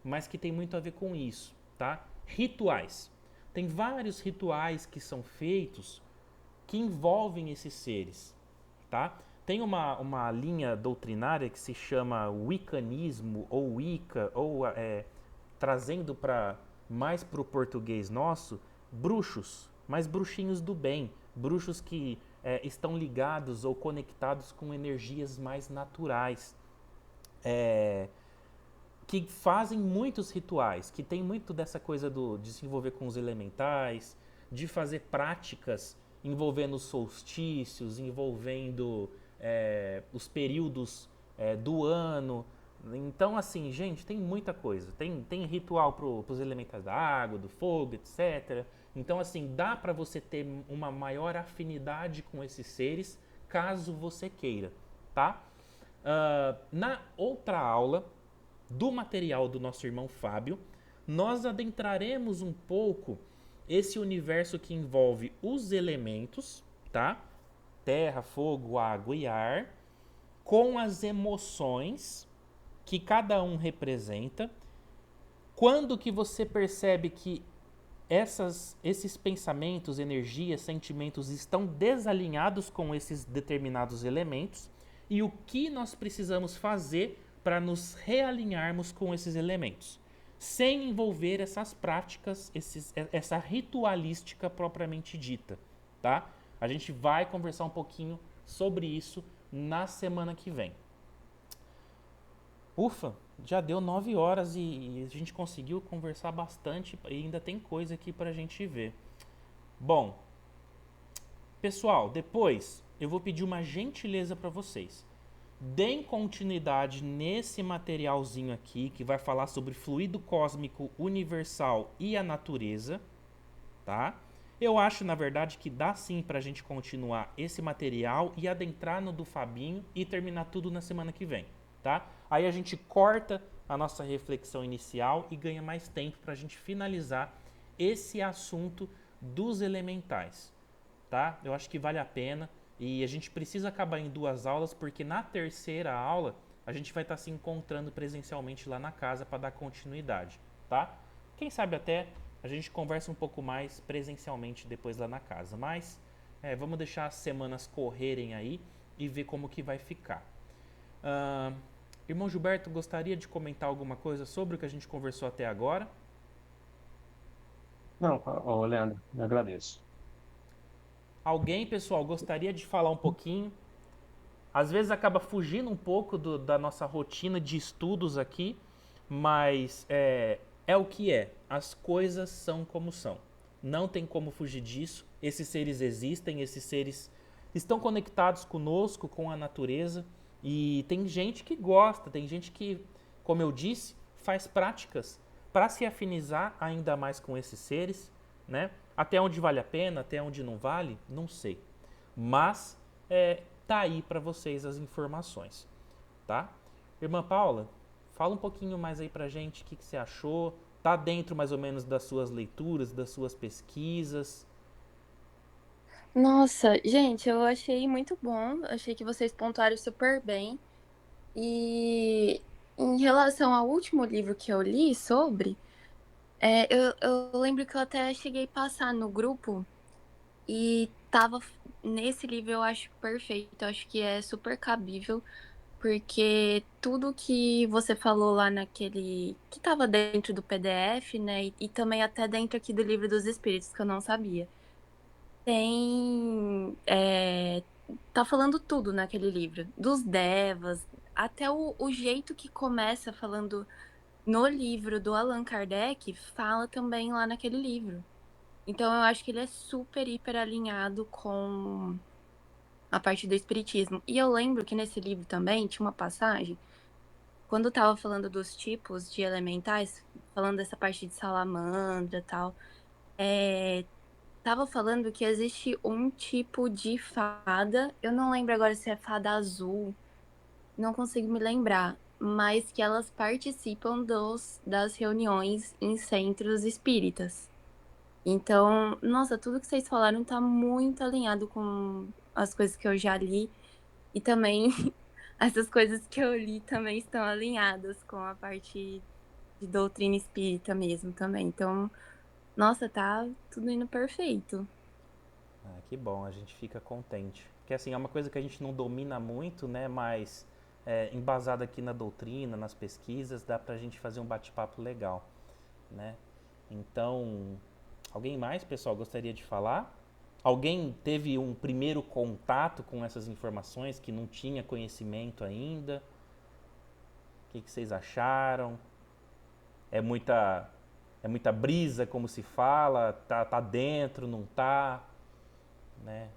mas que tem muito a ver com isso, tá? Rituais. Tem vários rituais que são feitos que envolvem esses seres, tá? Tem uma linha doutrinária que se chama Wiccanismo ou Wicca, ou trazendo para mais para o português nosso, bruxos, mas bruxinhos do bem, bruxos que estão ligados ou conectados com energias mais naturais, que fazem muitos rituais, que tem muito dessa coisa de se envolver com os elementais, de fazer práticas envolvendo os solstícios, envolvendo os períodos do ano. Então, assim, gente, tem muita coisa. Tem ritual para os elementais da água, do fogo, etc. Então, assim, dá para você ter uma maior afinidade com esses seres, caso você queira, tá? Na outra aula do material do nosso irmão Fábio, nós adentraremos um pouco esse universo que envolve os elementos, tá? Terra, fogo, água e ar, com as emoções que cada um representa. Quando que você percebe que esses pensamentos, energias, sentimentos estão desalinhados com esses determinados elementos e o que nós precisamos fazer para nos realinharmos com esses elementos, sem envolver essas práticas, essa ritualística propriamente dita, tá? A gente vai conversar um pouquinho sobre isso na semana que vem. Ufa, já deu 9 horas e a gente conseguiu conversar bastante e ainda tem coisa aqui pra gente ver. Bom, pessoal, depois eu vou pedir uma gentileza para vocês. Deem continuidade nesse materialzinho aqui que vai falar sobre fluido cósmico universal e a natureza, tá? Eu acho, na verdade, que dá sim pra gente continuar esse material e adentrar no do Fabinho e terminar tudo na semana que vem, tá? Aí a gente corta a nossa reflexão inicial e ganha mais tempo pra gente finalizar esse assunto dos elementais, tá? Eu acho que vale a pena e a gente precisa acabar em 2 aulas porque na terceira aula a gente vai estar se encontrando presencialmente lá na casa para dar continuidade, tá? Quem sabe até a gente conversa um pouco mais presencialmente depois lá na casa, mas vamos deixar as semanas correrem aí e ver como que vai ficar. Irmão Gilberto, gostaria de comentar alguma coisa sobre o que a gente conversou até agora? Não, Leandro, eu agradeço. Alguém, pessoal, gostaria de falar um pouquinho? Às vezes acaba fugindo um pouco da nossa rotina de estudos aqui, mas é o que é. As coisas são como são. Não tem como fugir disso. Esses seres existem, esses seres estão conectados conosco, com a natureza. E tem gente que gosta, tem gente que, como eu disse, faz práticas para se afinizar ainda mais com esses seres, né? Até onde vale a pena, até onde não vale, não sei. Mas tá aí para vocês as informações, tá? Irmã Paula, fala um pouquinho mais aí pra gente o que você achou. Tá dentro mais ou menos das suas leituras, das suas pesquisas? Nossa, gente, eu achei muito bom. Achei que vocês pontuaram super bem. E em relação ao último livro que eu li sobre, eu lembro que eu até cheguei a passar no grupo e tava nesse livro eu acho perfeito. Eu acho que é super cabível, porque tudo que você falou lá naquele que tava dentro do PDF, né? E também até dentro aqui do Livro dos Espíritos, que eu não sabia. Tem. Tá falando tudo naquele livro. Dos devas, até o jeito que começa falando no livro do Allan Kardec, fala também lá naquele livro. Então eu acho que ele é super, hiper alinhado com a parte do espiritismo. E eu lembro que nesse livro também tinha uma passagem, quando tava falando dos tipos de elementais, falando dessa parte de salamandra e tal, tava falando que existe um tipo de fada, eu não lembro agora se é fada azul, não consigo me lembrar, mas que elas participam das reuniões em centros espíritas. Então, nossa, tudo que vocês falaram tá muito alinhado com as coisas que eu já li e também essas coisas que eu li também estão alinhadas com a parte de doutrina espírita mesmo também. Então, nossa, tá tudo indo perfeito. Ah, que bom, a gente fica contente. Porque assim, é uma coisa que a gente não domina muito, né? Mas embasado aqui na doutrina, nas pesquisas, dá pra gente fazer um bate-papo legal, né? Então, alguém mais, pessoal, gostaria de falar? Alguém teve um primeiro contato com essas informações que não tinha conhecimento ainda? O que vocês acharam? É muita, é muita brisa, como se fala? Tá dentro, não tá? Né?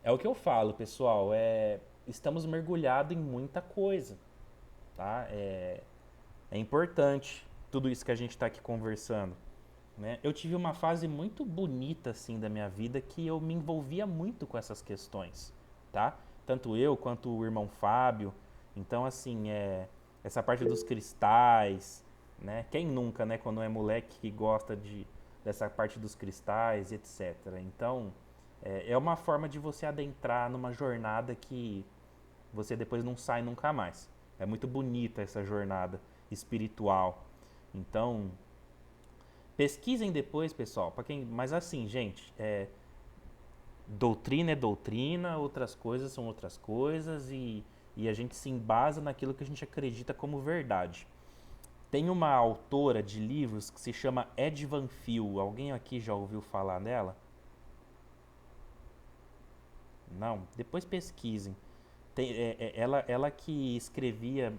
É o que eu falo, pessoal. Estamos mergulhados em muita coisa, tá? É importante tudo isso que a gente está aqui conversando, né? Eu tive uma fase muito bonita assim da minha vida que eu me envolvia muito com essas questões, tá? Tanto eu quanto o irmão Fábio. Então assim, essa parte dos cristais, né? Quem nunca, né, quando é moleque que gosta dessa parte dos cristais, etc. Então, é uma forma de você adentrar numa jornada que você depois não sai nunca mais. É muito bonita essa jornada espiritual. Então, pesquisem depois, pessoal, para quem, mas assim, gente, doutrina é doutrina, outras coisas são outras coisas e a gente se embasa naquilo que a gente acredita como verdade. Tem uma autora de livros que se chama Ed Van Phil. Alguém aqui já ouviu falar dela? Não? Depois pesquisem. Ela que escrevia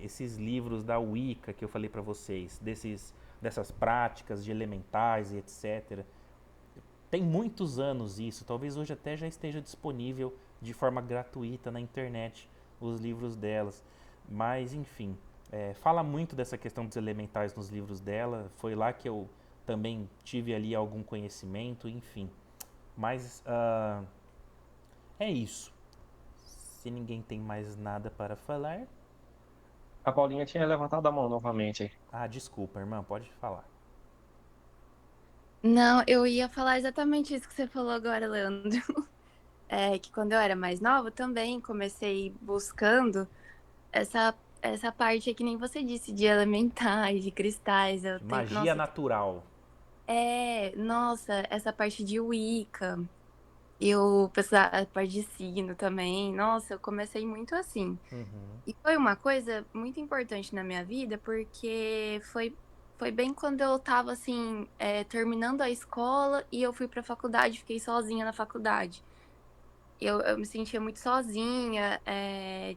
esses livros da Wicca que eu falei para vocês, dessas práticas de elementais e etc. Tem muitos anos isso, talvez hoje até já esteja disponível de forma gratuita na internet os livros delas. Mas enfim, fala muito dessa questão dos elementais nos livros dela. Foi lá que eu também tive ali algum conhecimento, enfim. Mas é isso. Se ninguém tem mais nada para falar. A Paulinha tinha levantado a mão novamente aí. Ah, desculpa, irmã, pode falar. Não, eu ia falar exatamente isso que você falou agora, Leandro. É que quando eu era mais nova, também comecei buscando essa parte que nem você disse, de elementais, de cristais. Eu De tenho, magia nossa, natural. nossa, essa parte de Wicca. Eu pesquisar a parte de signo também. Nossa, eu comecei muito assim. Uhum, E foi uma coisa muito importante na minha vida, porque foi bem quando eu tava assim, terminando a escola e eu fui pra faculdade, fiquei sozinha na faculdade. Eu me sentia muito sozinha,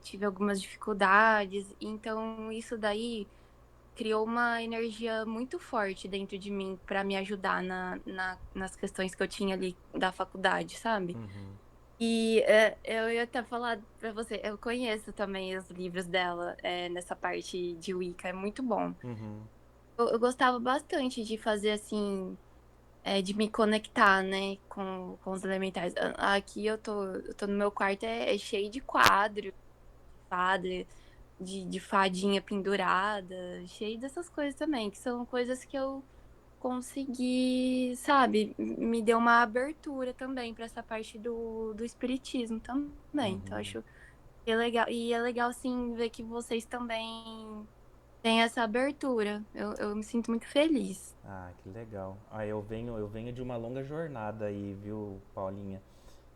tive algumas dificuldades, então isso daí criou uma energia muito forte dentro de mim para me ajudar nas questões que eu tinha ali da faculdade, sabe? uhum, E eu ia até falar pra você, eu conheço também os livros dela nessa parte de Wicca, é muito bom. uhum, Eu gostava bastante de fazer assim, de me conectar, né, com os elementais. Aqui eu tô no meu quarto, é cheio de quadro, de fada, de fadinha pendurada, cheio dessas coisas também, que são coisas que eu consegui, sabe, me deu uma abertura também para essa parte do espiritismo também. Então, uhum. acho que é legal. E é legal, assim, ver que vocês também têm essa abertura. Eu me sinto muito feliz. Ah, que legal. Ah, eu venho de uma longa jornada aí, viu, Paulinha?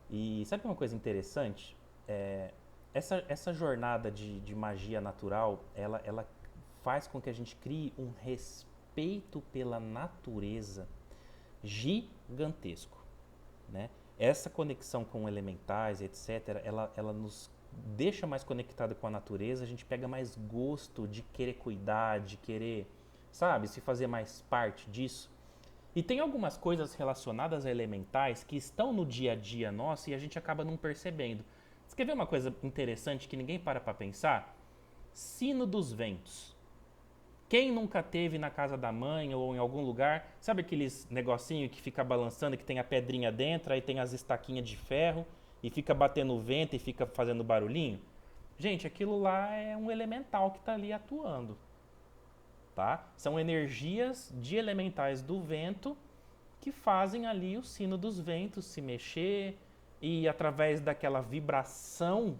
E sabe uma coisa interessante? É, essa jornada de magia natural, ela faz com que a gente crie um respeito pela natureza gigantesco, né? Essa conexão com elementais, etc., ela nos deixa mais conectado com a natureza, a gente pega mais gosto de querer cuidar, de querer, sabe, se fazer mais parte disso. E tem algumas coisas relacionadas a elementais que estão no dia a dia nosso e a gente acaba não percebendo. Você quer ver uma coisa interessante que ninguém para pensar? Sino dos ventos. Quem nunca teve na casa da mãe ou em algum lugar, sabe aqueles negocinho que fica balançando, que tem a pedrinha dentro, aí tem as estaquinhas de ferro e fica batendo o vento e fica fazendo barulhinho? Gente, aquilo lá é um elemental que está ali atuando, tá? São energias de elementais do vento que fazem ali o sino dos ventos se mexer e através daquela vibração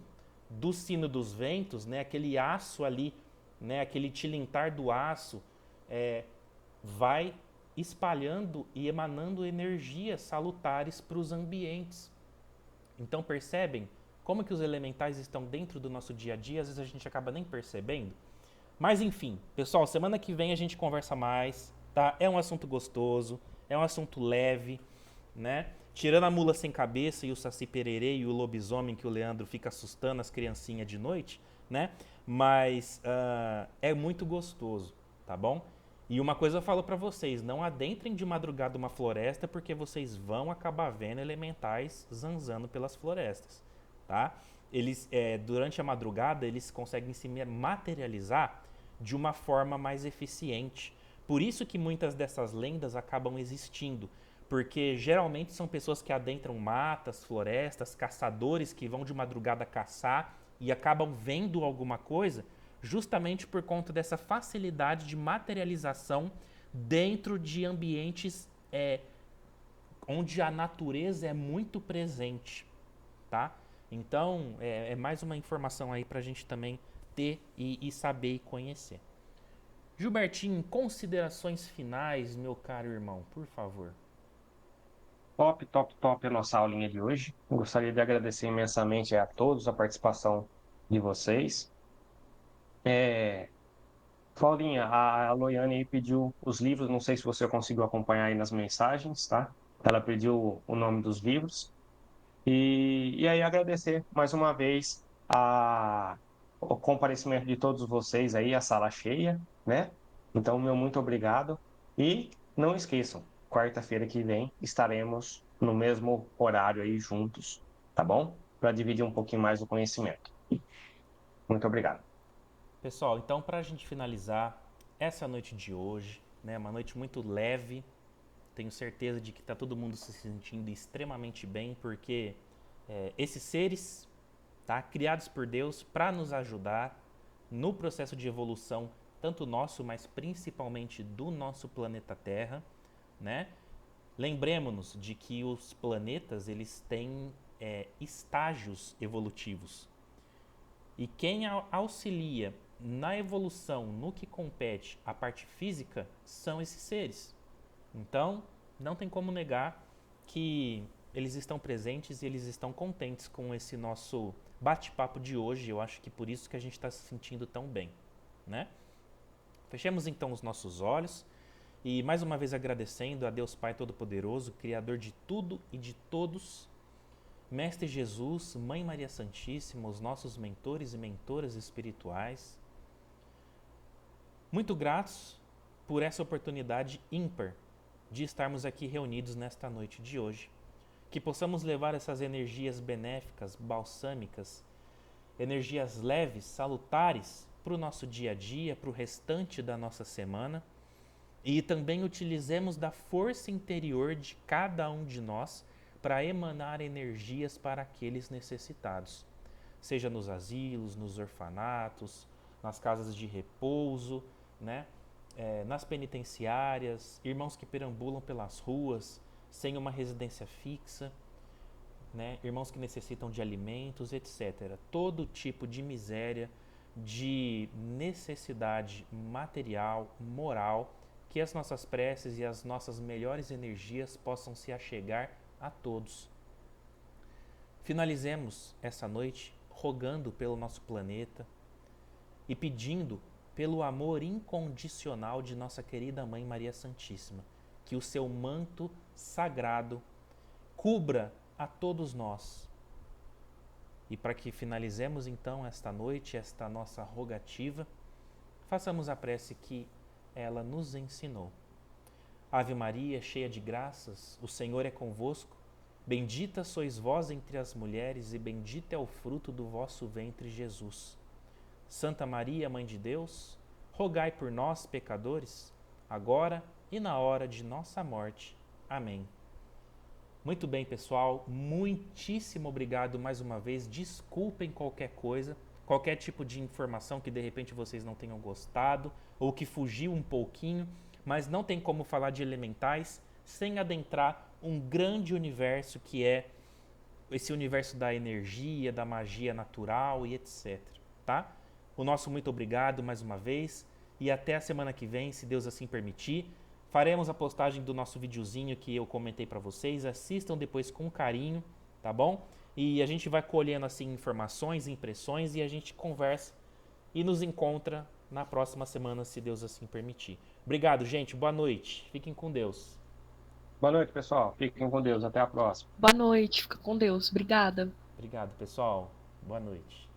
do sino dos ventos, né, aquele aço ali, né, aquele tilintar do aço, vai espalhando e emanando energias salutares para os ambientes. Então percebem como que os elementais estão dentro do nosso dia a dia, às vezes a gente acaba nem percebendo. Mas enfim, pessoal, semana que vem a gente conversa mais. tá? É um assunto gostoso, é um assunto leve, né? Tirando a mula sem cabeça e o Saci Pererê e o lobisomem que o Leandro fica assustando as criancinhas de noite, né? Mas é muito gostoso, tá bom? E uma coisa eu falo pra vocês, não adentrem de madrugada uma floresta porque vocês vão acabar vendo elementais zanzando pelas florestas, tá? Eles, durante a madrugada, eles conseguem se materializar de uma forma mais eficiente. Por isso que muitas dessas lendas acabam existindo, porque geralmente são pessoas que adentram matas, florestas, caçadores que vão de madrugada caçar e acabam vendo alguma coisa justamente por conta dessa facilidade de materialização dentro de ambientes onde a natureza é muito presente, tá? Então, é mais uma informação aí para a gente também ter e saber e conhecer. Gilbertinho, considerações finais, meu caro irmão, por favor. Top, top, top a nossa aulinha de hoje. Eu gostaria de agradecer imensamente a todos a participação de vocês. Claudinha, a Loiane aí pediu os livros, não sei se você conseguiu acompanhar aí nas mensagens, tá? Ela pediu o nome dos livros. E aí agradecer mais uma vez o comparecimento de todos vocês aí, a sala cheia, né? Então, meu muito obrigado. E não esqueçam, quarta-feira que vem estaremos no mesmo horário aí juntos, tá bom? Para dividir um pouquinho mais o conhecimento. Muito obrigado. Pessoal, então para a gente finalizar essa noite de hoje, né, uma noite muito leve, tenho certeza de que está todo mundo se sentindo extremamente bem, porque esses seres, tá, criados por Deus para nos ajudar no processo de evolução, tanto nosso, mas principalmente do nosso planeta Terra, né? Lembremos-nos de que os planetas eles têm estágios evolutivos. E quem auxilia na evolução, no que compete a parte física, são esses seres. Então, não tem como negar que eles estão presentes e eles estão contentes com esse nosso bate-papo de hoje. Eu acho que por isso que a gente está se sentindo tão bem, né? Fechemos então os nossos olhos e mais uma vez agradecendo a Deus Pai Todo-Poderoso, Criador de tudo e de todos, Mestre Jesus, Mãe Maria Santíssima, os nossos mentores e mentoras espirituais. Muito gratos por essa oportunidade ímpar de estarmos aqui reunidos nesta noite de hoje. Que possamos levar essas energias benéficas, balsâmicas, energias leves, salutares para o nosso dia a dia, para o restante da nossa semana. E também utilizemos da força interior de cada um de nós para emanar energias para aqueles necessitados, seja nos asilos, nos orfanatos, nas casas de repouso, né? Nas penitenciárias, irmãos que perambulam pelas ruas sem uma residência fixa, né? Irmãos que necessitam de alimentos, etc. Todo tipo de miséria, de necessidade material, moral, que as nossas preces e as nossas melhores energias possam se achegar a todos. Finalizemos essa noite rogando pelo nosso planeta e pedindo pelo amor incondicional de nossa querida Mãe Maria Santíssima, que o seu manto sagrado cubra a todos nós. E para que finalizemos então esta noite, esta nossa rogativa, façamos a prece que ela nos ensinou. Ave Maria, cheia de graças, o Senhor é convosco. Bendita sois vós entre as mulheres e bendito é o fruto do vosso ventre, Jesus. Santa Maria, Mãe de Deus, rogai por nós, pecadores, agora e na hora de nossa morte. Amém. Muito bem, pessoal. Muitíssimo obrigado mais uma vez. Desculpem qualquer coisa, qualquer tipo de informação que de repente vocês não tenham gostado ou que fugiu um pouquinho, mas não tem como falar de elementais sem adentrar um grande universo que é esse universo da energia, da magia natural e etc. Tá? O nosso muito obrigado mais uma vez e até a semana que vem, se Deus assim permitir. Faremos a postagem do nosso videozinho que eu comentei para vocês. Assistam depois com carinho, tá bom? E a gente vai colhendo assim informações, impressões e a gente conversa e nos encontra na próxima semana, se Deus assim permitir. Obrigado, gente. Boa noite. Fiquem com Deus. Boa noite, pessoal. Fiquem com Deus. Até a próxima. Boa noite, fica com Deus. Obrigada. Obrigado, pessoal. Boa noite.